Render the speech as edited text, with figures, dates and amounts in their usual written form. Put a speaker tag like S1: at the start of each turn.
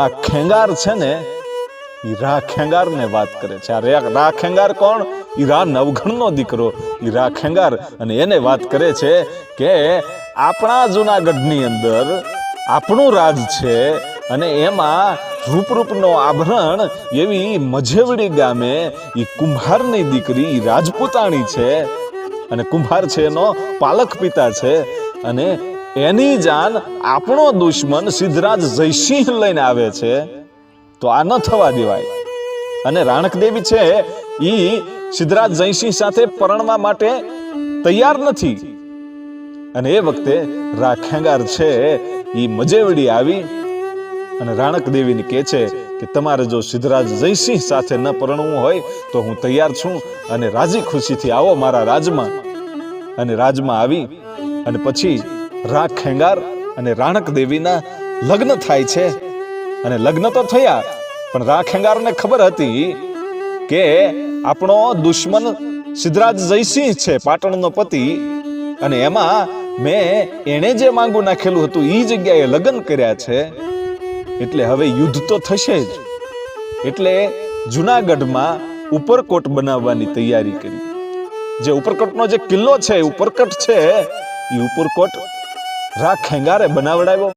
S1: આ ખેંગાર છે ને એ રા ખેંગાર ને વાત કરે છે. આ રા ખેંગાર કોણ? એ રા નવઘણ નો દીકરો એ રા ખેંગાર, અને એને વાત કરે છે કે આપણા જુનાગઢની અંદર આપણું રાજ છે અને એમાં રૂપરૂપનો આભરણ એવી મજેવડી ગામે એ કુંભારની દીકરી રાજપૂતાણી છે, અને કુંભાર છે એનો પાલક પિતા છે, અને એની જાન આપણો દુશ્મન સિદ્ધરાજ જયસિંહ લઈને આવે છે. તો આ ન થવા દેવાય. અને રાણક દેવી છે ઈ સિદ્ધરાજ જયસિંહ સાથે પરણવા માટે તૈયાર નથી. અને એ વખતે રા ખેંગાર છે ઈ મજેવડી આવી અને રાણક દેવીને કહે છે કે તમારે જો સિદ્ધરાજ જયસિંહ સાથે ન પરણવું હોય તો હું તૈયાર છું, અને રાજી ખુશીથી આવો મારા રાજમાં. અને રાજમાં આવી અને પછી રા ખેંગાર અને રાણક દેવીના લગ્ન થાય છે. અને લગ્ન તો થયા, પણ રા ખેંગારને ખબર હતી કે આપણો દુશ્મન સિદ્ધરાજ જયસિંહ છે, પાટણનો પતિ, અને એમાં મેં એને જે માંગુ નાખેલું હતું એ જગ્યાએ લગ્ન કર્યા છે, એટલે હવે યુદ્ધ તો થશે જ. એટલે જુનાગઢમાં ઉપરકોટ બનાવવાની તૈયારી કરી. જે ઉપરકોટનો જે કિલ્લો છે, ઉપરકોટ છે, એ ઉપરકોટ રા ખેંગારે બનાવડાવ્યો.